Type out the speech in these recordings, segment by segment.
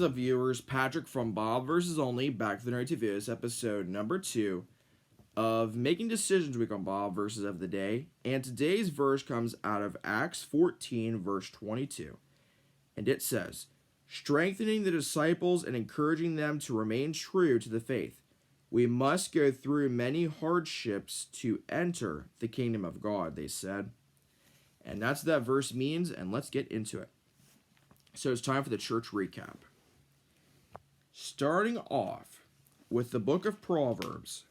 is up, viewers? Patrick from Bob vs. Only, back to the Nerdy Videos, episode number 2 of Making Decisions Week on Bob versus of the Day. And today's verse comes out of Acts 14, verse 22. And it says, strengthening the disciples and encouraging them to remain true to the faith. We must go through many hardships to enter the kingdom of God, they said. And that's what that verse means, and let's get into it. So it's time for the church recap. Starting off with the book of Proverbs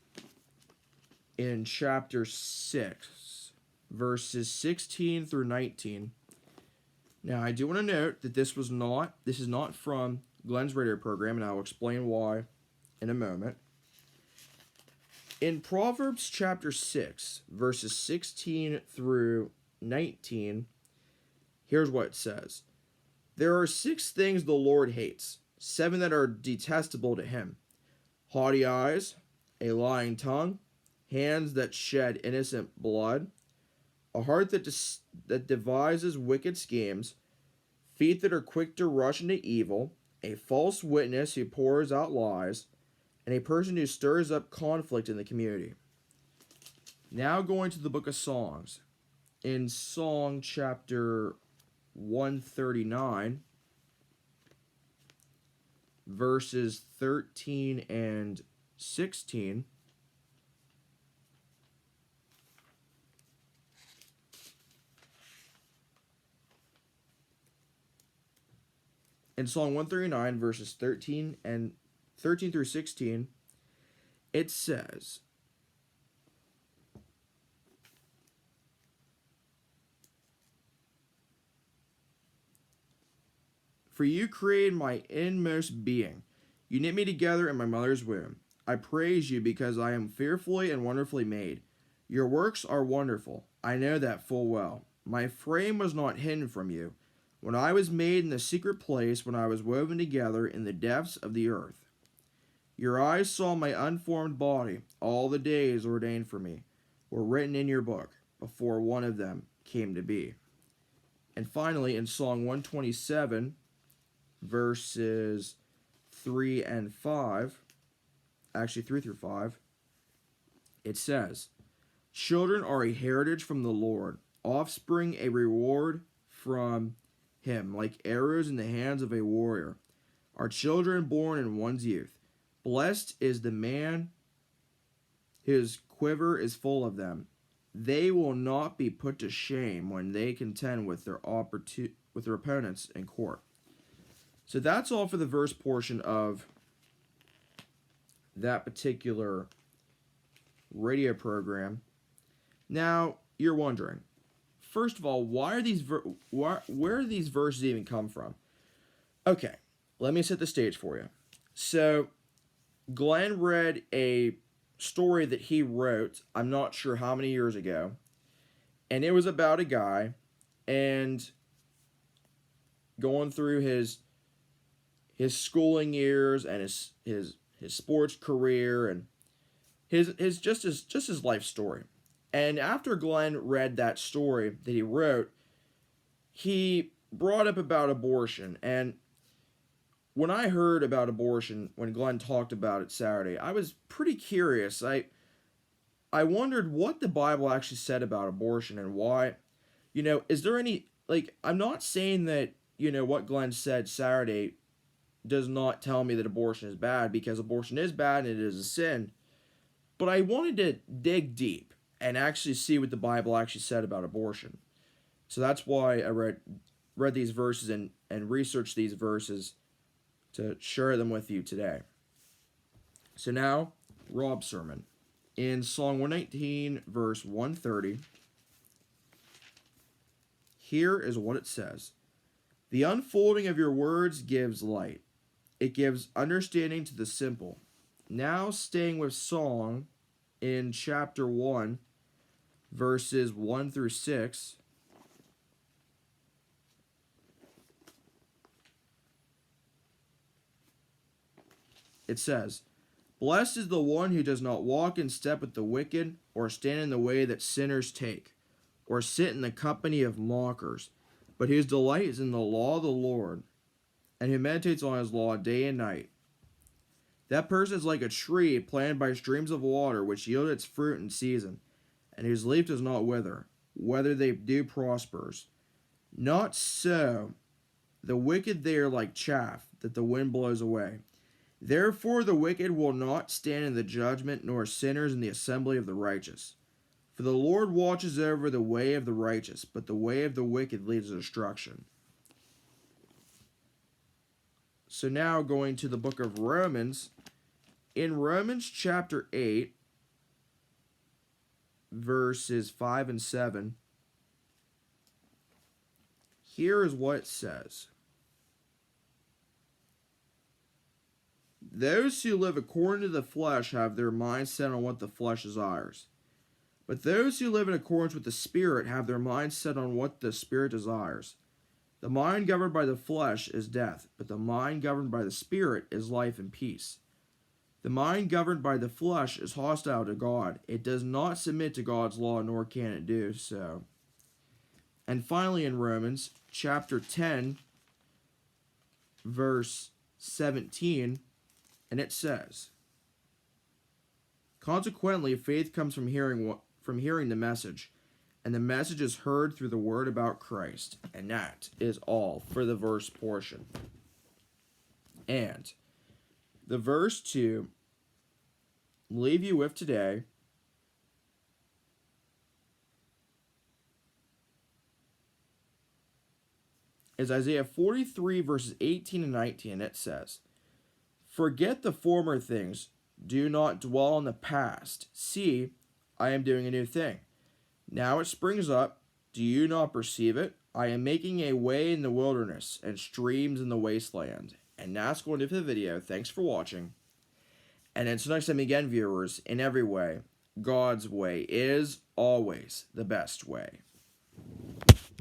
in chapter 6, verses 16 through 19. Now, I do want to note that this is not from Glenn's radio program, and I'll explain why in a moment. In Proverbs chapter 6, verses 16 through 19, here's what it says. There are 6 things the Lord hates, 7 that are detestable to him. Haughty eyes, a lying tongue, hands that shed innocent blood, a heart that devises wicked schemes, feet that are quick to rush into evil, a false witness who pours out lies, and a person who stirs up conflict in the community. Now going to the book of Songs. In Song chapter 139, verses 13 and 16. In Song 139, verses 13 through 16, it says, for you created my inmost being. You knit me together in my mother's womb. I praise you because I am fearfully and wonderfully made. Your works are wonderful. I know that full well. My frame was not hidden from you when I was made in the secret place, when I was woven together in the depths of the earth. Your eyes saw my unformed body. All the days ordained for me were written in your book before one of them came to be. And finally, in Song 127, verses 3 and 5, actually 3 through 5, it says, children are a heritage from the Lord, offspring a reward from him, like arrows in the hands of a warrior. Are children born in one's youth. Blessed is the man, his quiver is full of them. They will not be put to shame when they contend with their opponents in court. So that's all for the verse portion of that particular radio program. Now, you're wondering, first of all, where do these verses even come from? Okay, let me set the stage for you. So, Glenn read a story that he wrote, I'm not sure how many years ago, and it was about a guy and going through his schooling years and his sports career and his life story. And after Glenn read that story that he wrote, he brought up about abortion. And when I heard about abortion, when Glenn talked about it Saturday, I was pretty curious. I wondered what the Bible actually said about abortion and why. Is there any, I'm not saying that, what Glenn said Saturday does not tell me that abortion is bad, because abortion is bad and it is a sin. But I wanted to dig deep and actually see what the Bible actually said about abortion. So that's why I read these verses and researched these verses to share them with you today. So now, Rob's sermon. In Psalm 119, verse 130, here is what it says. The unfolding of your words gives light. It gives understanding to the simple. Now staying with song in chapter 1, verses 1 through 6. It says, blessed is the one who does not walk in step with the wicked, or stand in the way that sinners take, or sit in the company of mockers, but whose delight is in the law of the Lord, and who meditates on his law day and night. That person is like a tree planted by streams of water, which yield its fruit in season, and whose leaf does not wither. Whether they do prospers. Not so. The wicked, they are like chaff that the wind blows away. Therefore the wicked will not stand in the judgment, nor sinners in the assembly of the righteous. For the Lord watches over the way of the righteous, but the way of the wicked leads to destruction. So now going to the book of Romans. In Romans chapter 8, verses 5 and 7, here is what it says. Those who live according to the flesh have their mind set on what the flesh desires. But those who live in accordance with the Spirit have their mind set on what the Spirit desires. The mind governed by the flesh is death, but the mind governed by the Spirit is life and peace. The mind governed by the flesh is hostile to God. It does not submit to God's law, nor can it do so. And finally in Romans chapter 10, verse 17, and it says, consequently, faith comes from hearing the message, and the message is heard through the word about Christ. And that is all for the verse portion. And the verse to leave you with today is Isaiah 43, verses 18 and 19. And it says, forget the former things. Do not dwell on the past. See, I am doing a new thing. Now it springs up. Do you not perceive it? I am making a way in the wilderness and streams in the wasteland. And that's going to be the video. Thanks for watching. And until next time again, viewers, in every way, God's way is always the best way.